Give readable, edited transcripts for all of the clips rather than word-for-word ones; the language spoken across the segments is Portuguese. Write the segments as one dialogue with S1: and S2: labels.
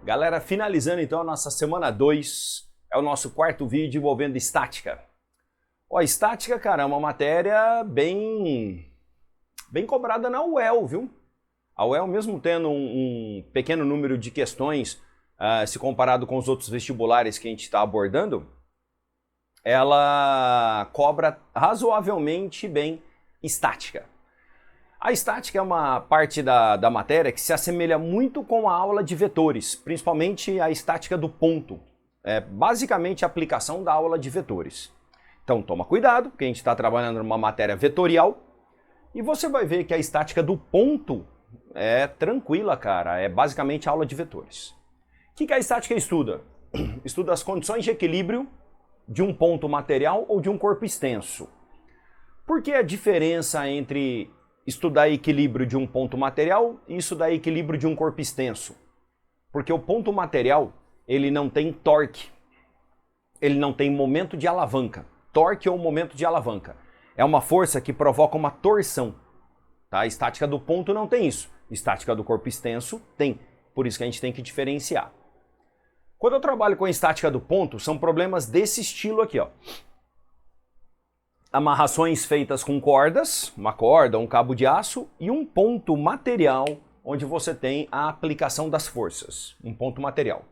S1: Galera, finalizando então a nossa semana 2, é o nosso quarto vídeo envolvendo estática. Ó, estática, cara, é uma matéria bem cobrada na UEL, viu? A UEL, mesmo tendo um pequeno número de questões, se comparado com os outros vestibulares que a gente está abordando, ela cobra razoavelmente bem estática. A estática é uma parte da matéria que se assemelha muito com a aula de vetores, principalmente a estática do ponto. É basicamente a aplicação da aula de vetores. Então toma cuidado, porque a gente está trabalhando numa matéria vetorial e você vai ver que a estática do ponto é tranquila, cara. É basicamente a aula de vetores. O que a estática estuda? Estuda as condições de equilíbrio de um ponto material ou de um corpo extenso. Por que a diferença entre estudar equilíbrio de um ponto material e estudar equilíbrio de um corpo extenso? Porque o ponto material, ele não tem torque, ele não tem momento de alavanca. Torque ou momento de alavanca. É uma força que provoca uma torção. Tá? A estática do ponto não tem isso. Estática do corpo extenso tem. Por isso que a gente tem que diferenciar. Quando eu trabalho com a estática do ponto, são problemas desse estilo aqui, ó. Amarrações feitas com cordas, uma corda, um cabo de aço e um ponto material onde você tem a aplicação das forças. Um ponto material.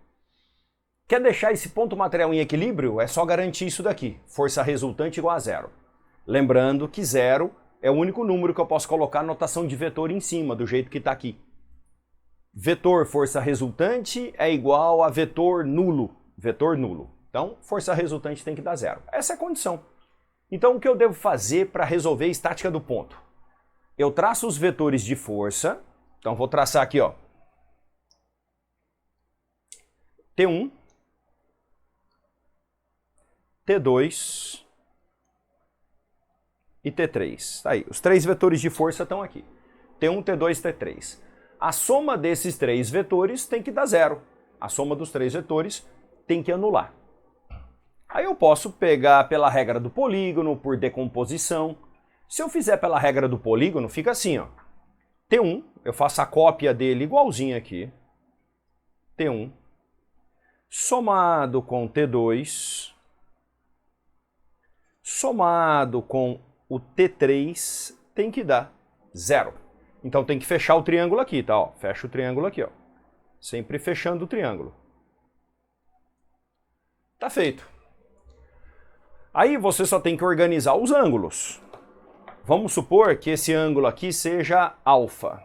S1: Quer deixar esse ponto material em equilíbrio? É só garantir isso daqui. Força resultante igual a zero. Lembrando que zero é o único número que eu posso colocar notação de vetor em cima, do jeito que está aqui. Vetor força resultante é igual a vetor nulo. Vetor nulo. Então, força resultante tem que dar zero. Essa é a condição. Então, o que eu devo fazer para resolver a estática do ponto? Eu traço os vetores de força. Então, vou traçar aqui, ó. T1, T2 e T3. Tá aí, os três vetores de força estão aqui. T1, T2 e T3. A soma desses três vetores tem que dar zero. A soma dos três vetores tem que anular. Aí eu posso pegar pela regra do polígono, por decomposição. Se eu fizer pela regra do polígono, fica assim, ó. T1, eu faço a cópia dele igualzinho aqui. T1, somado com T2, somado com o T3, tem que dar zero. Então tem que fechar o triângulo aqui, tá? Ó, fecha o triângulo aqui, ó. Sempre fechando o triângulo. Tá feito. Aí você só tem que organizar os ângulos. Vamos supor que esse ângulo aqui seja alfa.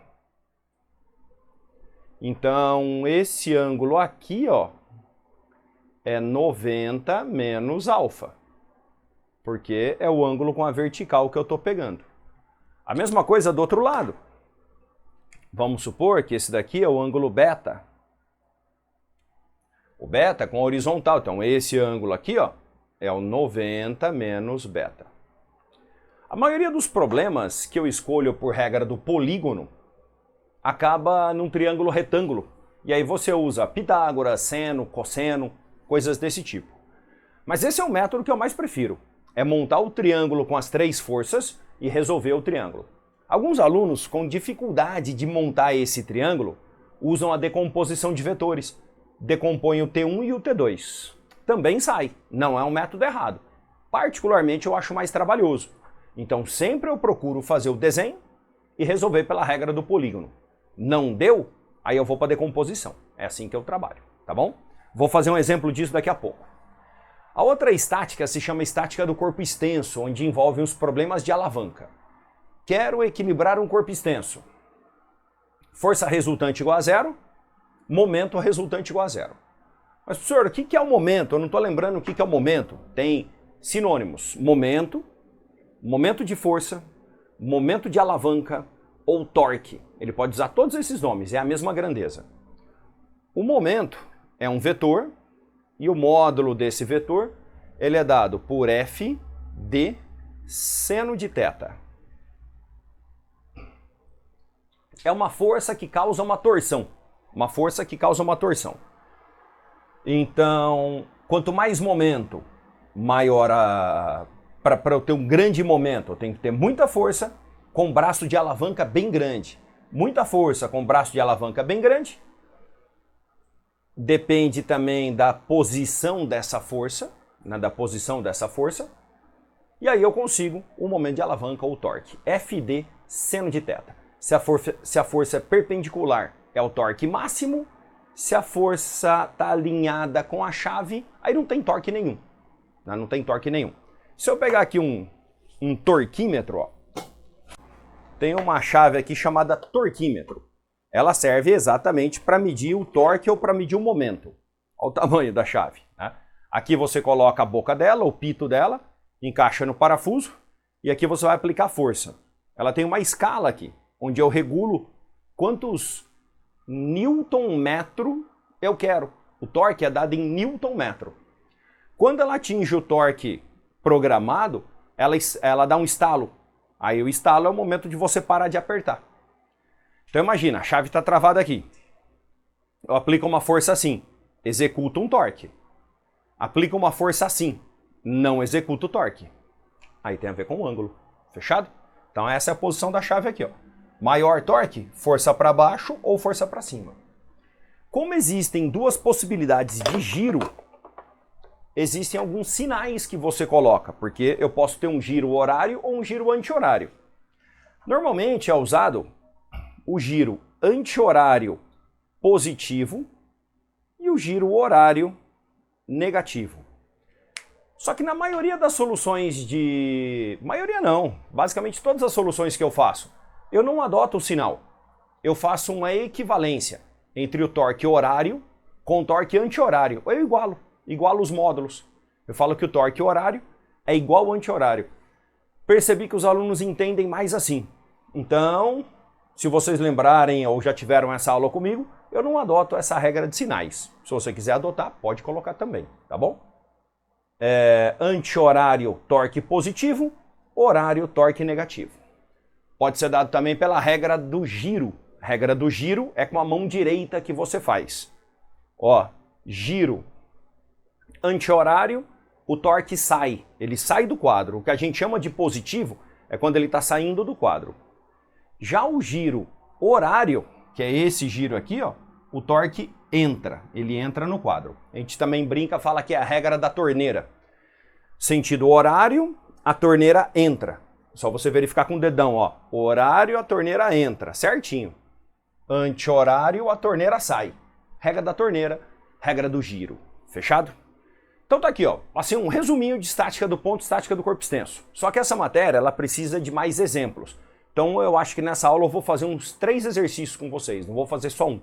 S1: Então, esse ângulo aqui, ó, é 90 menos alfa. Porque é o ângulo com a vertical que eu estou pegando. A mesma coisa do outro lado. Vamos supor que esse daqui é o ângulo beta. O beta é com a horizontal. Então, esse ângulo aqui, ó, é o 90 menos beta. A maioria dos problemas que eu escolho por regra do polígono acaba num triângulo retângulo. E aí você usa Pitágoras, seno, cosseno, coisas desse tipo. Mas esse é o método que eu mais prefiro. É montar o triângulo com as três forças e resolver o triângulo. Alguns alunos com dificuldade de montar esse triângulo usam a decomposição de vetores. Decompõem o T1 e o T2. Também sai, não é um método errado. Particularmente eu acho mais trabalhoso. Então sempre eu procuro fazer o desenho e resolver pela regra do polígono. Não deu? Aí eu vou para a decomposição. É assim que eu trabalho, tá bom? Vou fazer um exemplo disso daqui a pouco. A outra estática se chama estática do corpo extenso, onde envolve os problemas de alavanca. Quero equilibrar um corpo extenso. Força resultante igual a zero, momento resultante igual a zero. Mas, professor, o que é o momento? Eu não estou lembrando o que é o momento. Tem sinônimos. Momento, momento de força, momento de alavanca ou torque. Ele pode usar todos esses nomes, é a mesma grandeza. O momento é um vetor e o módulo desse vetor ele é dado por f de seno de θ. É uma força que causa uma torção. Uma força que causa uma torção. Então, quanto mais momento, maior para eu ter um grande momento, eu tenho que ter muita força com braço de alavanca bem grande. Muita força com braço de alavanca bem grande. depende também da posição dessa força, né, da posição dessa força, e aí eu consigo o momento de alavanca ou torque. FD seno de θ. Se a força é perpendicular, é o torque máximo. Se a força está alinhada com a chave, aí não tem torque nenhum. Né? Não tem torque nenhum. Se eu pegar aqui um torquímetro, ó, tem uma chave aqui chamada torquímetro. Ela serve exatamente para medir o torque ou para medir o momento. Olha o tamanho da chave. Né? Aqui você coloca a boca dela, o pito dela, encaixa no parafuso e aqui você vai aplicar força. Ela tem uma escala aqui, onde eu regulo quantos newton-metro eu quero. O torque é dado em newton-metro. Quando ela atinge o torque programado, ela dá um estalo. Aí o estalo é o momento de você parar de apertar. Então imagina, a chave está travada aqui. Eu aplico uma força assim, executo um torque. Aplico uma força assim, não executo o torque. Aí tem a ver com o ângulo. Fechado? Então essa é a posição da chave aqui, ó. Maior torque, força para baixo ou força para cima. Como existem duas possibilidades de giro, existem alguns sinais que você coloca, porque eu posso ter um giro horário ou um giro anti-horário. Normalmente é usado o giro anti-horário positivo e o giro horário negativo. Só que na maioria das soluções de... Maioria não, basicamente todas as soluções que eu faço, eu não adoto o sinal. Eu faço uma equivalência entre o torque horário com o torque anti-horário. Eu igualo os módulos. Eu falo que o torque horário é igual ao anti-horário. Percebi que os alunos entendem mais assim. Então, se vocês lembrarem ou já tiveram essa aula comigo, eu não adoto essa regra de sinais. Se você quiser adotar, pode colocar também, tá bom? Anti-horário, torque positivo, horário, torque negativo. Pode ser dado também pela regra do giro. A regra do giro é com a mão direita que você faz. Ó, giro anti-horário, o torque sai. Ele sai do quadro. O que a gente chama de positivo é quando ele está saindo do quadro. Já o giro horário, que é esse giro aqui, ó, o torque entra. Ele entra no quadro. A gente também brinca, fala que é a regra da torneira. Sentido horário, a torneira entra. Só você verificar com o dedão, ó. Horário, a torneira entra, certinho. Anti-horário, a torneira sai. Regra da torneira, regra do giro. Fechado? Então tá aqui, ó. Assim, um resuminho de estática do ponto, estática do corpo extenso. Só que essa matéria, ela precisa de mais exemplos. Então eu acho que nessa aula eu vou fazer uns 3 exercícios com vocês, não vou fazer só um.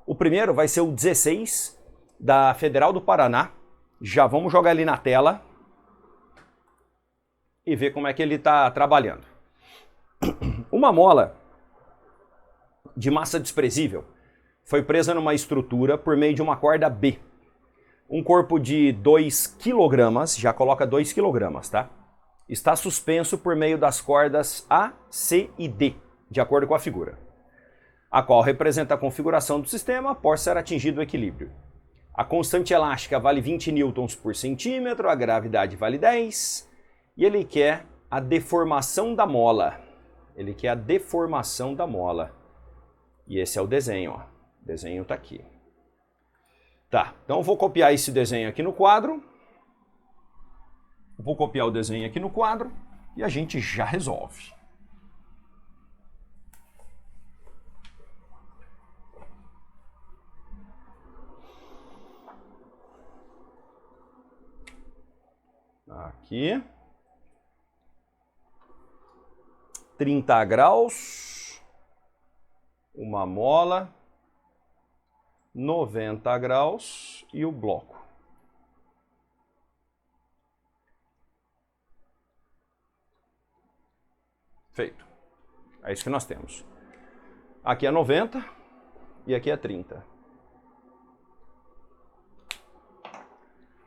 S1: O primeiro vai ser o 16 da Federal do Paraná. Já vamos jogar ele na tela e ver como é que ele está trabalhando. Uma mola de massa desprezível foi presa numa estrutura por meio de uma corda B. Um corpo de 2 kg, já coloca 2 kg, tá? Está suspenso por meio das cordas A, C e D, de acordo com a figura, a qual representa a configuração do sistema após ser atingido o equilíbrio. A constante elástica vale 20 newtons por centímetro, a gravidade vale 10, e ele quer a deformação da mola. Ele quer a deformação da mola. E esse é o desenho, ó. O desenho está aqui. Tá, então eu vou copiar esse desenho aqui no quadro. Vou copiar o desenho aqui no quadro e a gente já resolve. Aqui. 30 graus. Uma mola. 90 graus e o bloco. Feito. É isso que nós temos. Aqui é 90 e aqui é 30.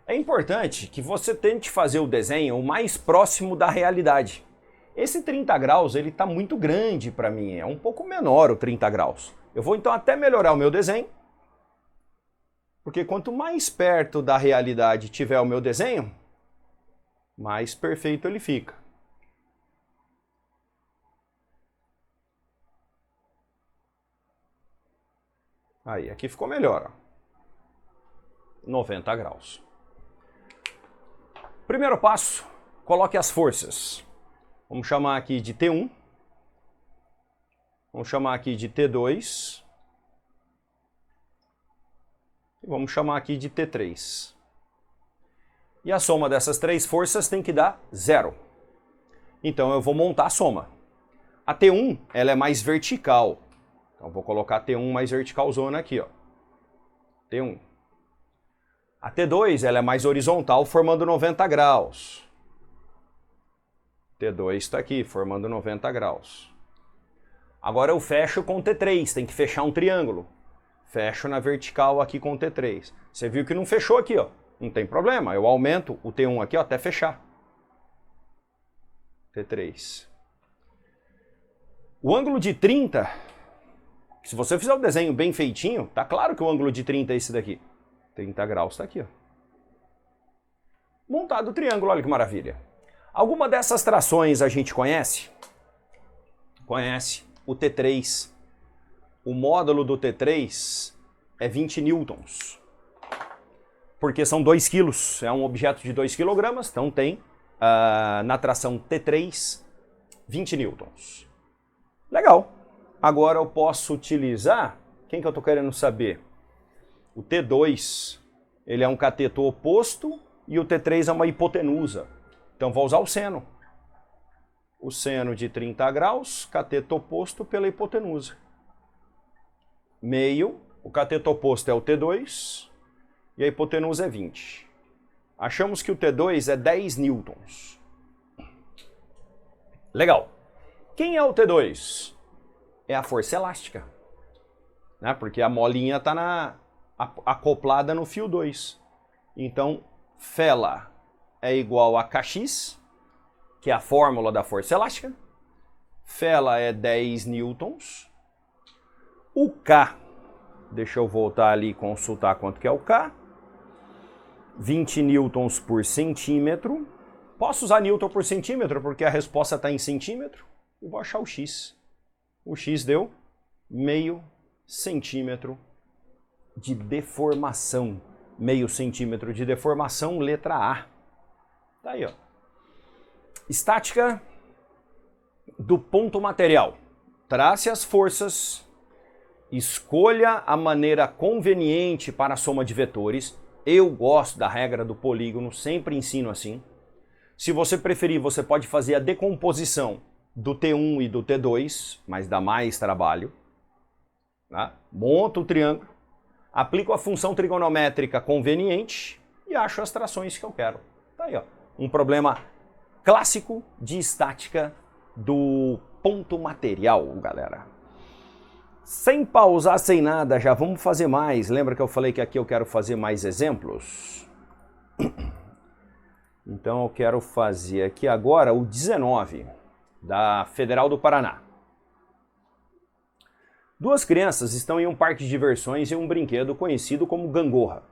S1: É importante que você tente fazer o desenho o mais próximo da realidade. Esse 30 graus ele está muito grande para mim, é um pouco menor o 30 graus. Eu vou então até melhorar o meu desenho, porque quanto mais perto da realidade tiver o meu desenho, mais perfeito ele fica. Aí, aqui ficou melhor, ó. 90 graus. Primeiro passo, coloque as forças. Vamos chamar aqui de T1. Vamos chamar aqui de T2. E vamos chamar aqui de T3. E a soma dessas três forças tem que dar 0. Então eu vou montar a soma. A T1, ela é mais vertical. Então vou colocar T1 mais verticalzona aqui, ó. T1. A T2, ela é mais horizontal, formando 90 graus. T2 está aqui, formando 90 graus. Agora eu fecho com T3, tem que fechar um triângulo. Fecho na vertical aqui com T3. Você viu que não fechou aqui, ó. Não tem problema, eu aumento o T1 aqui, ó, até fechar. T3. O ângulo de 30, se você fizer o desenho bem feitinho, tá claro que o ângulo de 30 é esse daqui. 30 graus está aqui, ó. Montado o triângulo, olha que maravilha. Alguma dessas trações a gente conhece? Conhece. O T3. O módulo do T3 é 20 newtons. Porque são 2 quilos. É um objeto de 2 kg, então tem na tração T3 20 newtons. Legal. Agora eu posso utilizar... Quem que eu estou querendo saber? O T2, ele é um cateto oposto e o T3 é uma hipotenusa. Então vou usar o seno. O seno de 30 graus, cateto oposto pela hipotenusa. Meio, o cateto oposto é o T2 e a hipotenusa é 20. Achamos que o T2 é 10 newtons. Legal. Quem é o T2? É a força elástica. Né? Porque a molinha está acoplada no fio 2. Então, Φ é igual a Kx, que é a fórmula da força elástica. Φ é 10 newtons. O K, deixa eu voltar ali e consultar quanto que é o K. 20 newtons por centímetro. Posso usar newton por centímetro, porque a resposta está em centímetro. E vou achar o X. O X deu meio centímetro de deformação. Meio centímetro de deformação, letra A. Tá aí, ó. Estática do ponto material. Trace as forças, escolha a maneira conveniente para a soma de vetores. Eu gosto da regra do polígono, sempre ensino assim. Se você preferir, você pode fazer a decomposição do T1 e do T2, mas dá mais trabalho. Tá? Monto o triângulo, aplico a função trigonométrica conveniente e acho as trações que eu quero. Tá aí, ó. Um problema clássico de estática do ponto material, galera. Sem pausar, sem nada, já vamos fazer mais. Lembra que eu falei que aqui eu quero fazer mais exemplos? Então eu quero fazer aqui agora o 19, da Federal do Paraná. Duas crianças estão em um parque de diversões e um brinquedo conhecido como gangorra.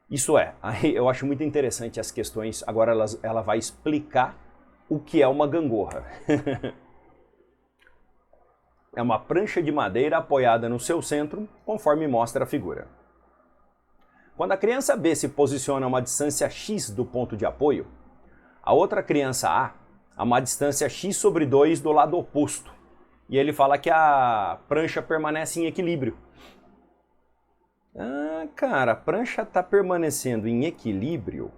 S1: Isso é, eu acho muito interessante as questões, agora ela vai explicar o que é uma gangorra. É uma prancha de madeira apoiada no seu centro, conforme mostra a figura. Quando a criança B se posiciona a uma distância x do ponto de apoio, a outra criança a uma distância x sobre 2 do lado oposto. E ele fala que a prancha permanece em equilíbrio. Ah, cara, a prancha está permanecendo em equilíbrio.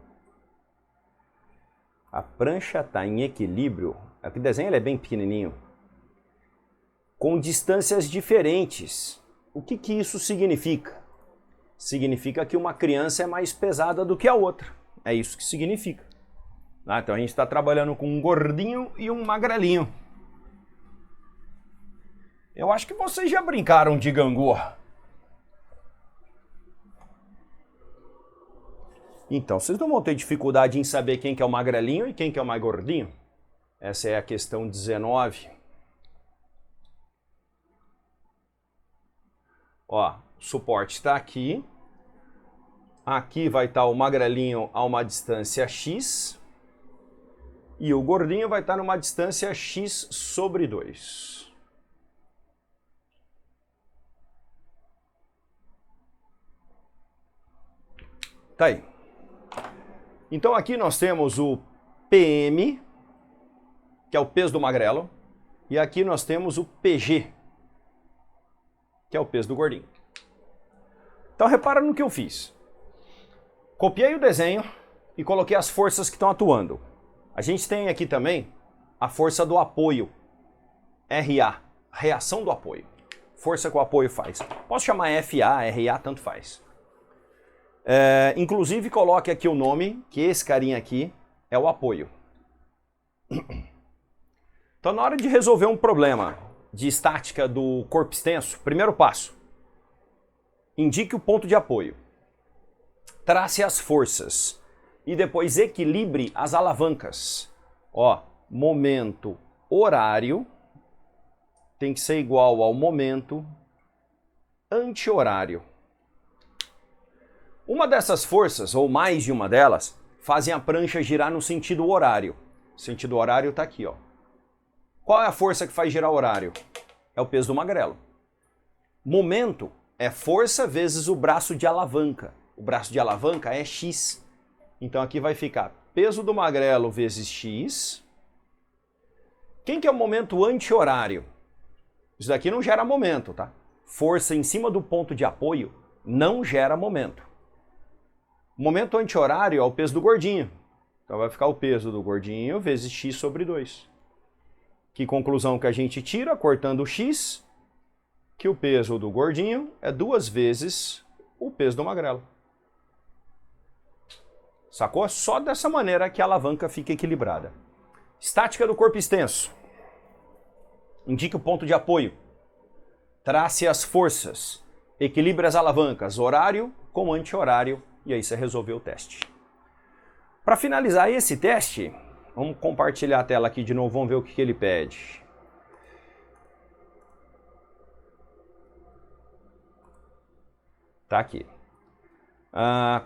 S1: A prancha está em equilíbrio. Aqui o desenho ele é bem pequenininho. Com distâncias diferentes. O que isso significa? Significa que uma criança é mais pesada do que a outra. É isso que significa. Então a gente está trabalhando com um gordinho e um magrelinho. Eu acho que vocês já brincaram de gangorra. Então, vocês não vão ter dificuldade em saber quem que é o magrelinho e quem que é o mais gordinho? Essa é a questão 19. Ó, o suporte está aqui. Aqui vai estar o magrelinho a uma distância x. E o gordinho vai estar numa distância x sobre 2. Tá aí. Então aqui nós temos o PM, que é o peso do magrelo, e aqui nós temos o PG, que é o peso do gordinho. Então repara no que eu fiz. Copiei o desenho e coloquei as forças que estão atuando. A gente tem aqui também a força do apoio, RA, reação do apoio. Força que o apoio faz. Posso chamar FA, RA, tanto faz. Inclusive coloque aqui o nome, que esse carinha aqui é o apoio. Então na hora de resolver um problema de estática do corpo extenso, primeiro passo, indique o ponto de apoio. Trace as forças e depois equilibre as alavancas. Ó, momento horário tem que ser igual ao momento anti-horário. Uma dessas forças, ou mais de uma delas, fazem a prancha girar no sentido horário. O sentido horário está aqui, ó. Qual é a força que faz girar o horário? É o peso do magrelo. Momento é força vezes o braço de alavanca. O braço de alavanca é X. Então aqui vai ficar peso do magrelo vezes X. Quem que é o momento anti-horário? Isso daqui não gera momento, tá? Força em cima do ponto de apoio não gera momento. O momento anti-horário é o peso do gordinho. Então vai ficar o peso do gordinho vezes X sobre 2. Que conclusão que a gente tira, cortando o X? Que o peso do gordinho é 2 vezes o peso do magrelo. Sacou? Só dessa maneira que a alavanca fica equilibrada. Estática do corpo extenso. Indique o ponto de apoio. Trace as forças. Equilibre as alavancas. Horário com anti-horário. E aí você resolveu o teste. Para finalizar esse teste, vamos compartilhar a tela aqui de novo, vamos ver o que ele pede. Tá aqui.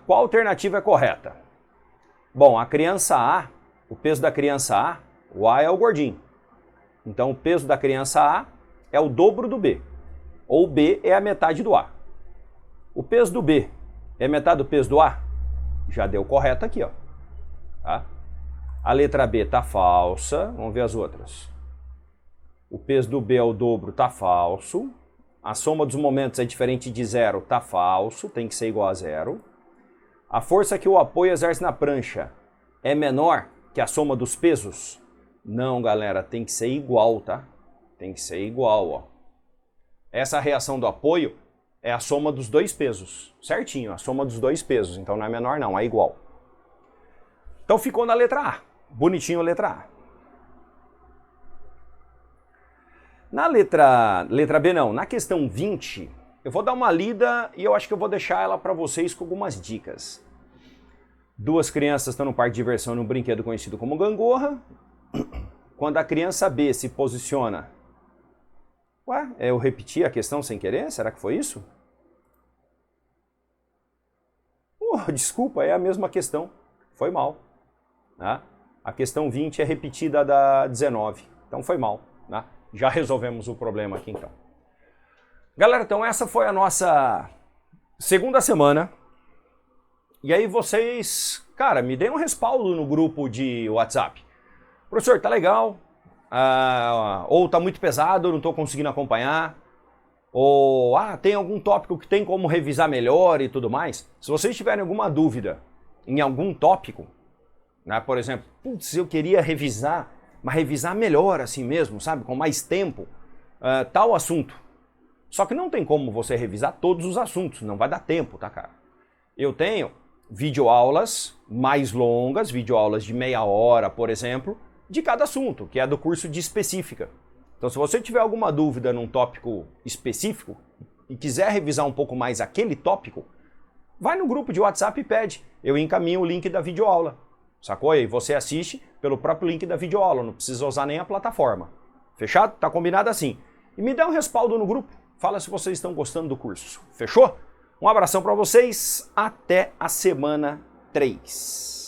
S1: Qual alternativa é correta? Bom, a criança A, o peso da criança A, o A é o gordinho. Então o peso da criança A é o dobro do B. Ou B é a metade do A. O peso do B é metade do peso do A? Já deu correto aqui, ó. Tá? A letra B tá falsa. Vamos ver as outras. O peso do B é o dobro, tá falso. A soma dos momentos é diferente de zero, tá falso. Tem que ser igual a zero. A força que o apoio exerce na prancha é menor que a soma dos pesos? Não, galera, tem que ser igual, tá? Tem que ser igual, ó. Essa reação do apoio é a soma dos dois pesos, certinho, a soma dos dois pesos, então não é menor não, é igual. Então ficou na letra A, bonitinho a letra A. Na letra B não, na questão 20, eu vou dar uma lida e eu acho que eu vou deixar ela para vocês com algumas dicas. Duas crianças estão no parque de diversão num brinquedo conhecido como gangorra. Quando a criança B se posiciona... Ué, eu repeti a questão sem querer? Será que foi isso? Desculpa, é a mesma questão. Foi mal. Né? A questão 20 é repetida da 19. Então foi mal. Né? Já resolvemos o problema aqui então. Galera, então essa foi a nossa segunda semana. E aí vocês, cara, me deem um respaldo no grupo de WhatsApp. Professor, tá legal. Ou tá muito pesado, não tô conseguindo acompanhar. Ou, tem algum tópico que tem como revisar melhor e tudo mais. Se vocês tiverem alguma dúvida em algum tópico, né, por exemplo, putz, eu queria revisar, mas revisar melhor assim mesmo, sabe, com mais tempo, tal assunto. Só que não tem como você revisar todos os assuntos, não vai dar tempo, tá, cara? Eu tenho videoaulas mais longas, videoaulas de meia hora, por exemplo, de cada assunto, que é do curso de específica. Então, se você tiver alguma dúvida num tópico específico e quiser revisar um pouco mais aquele tópico, vai no grupo de WhatsApp e pede. Eu encaminho o link da videoaula. Sacou? E você assiste pelo próprio link da videoaula, não precisa usar nem a plataforma. Fechado? Tá combinado assim. E me dá um respaldo no grupo. Fala se vocês estão gostando do curso. Fechou? Um abração para vocês. Até a semana 3.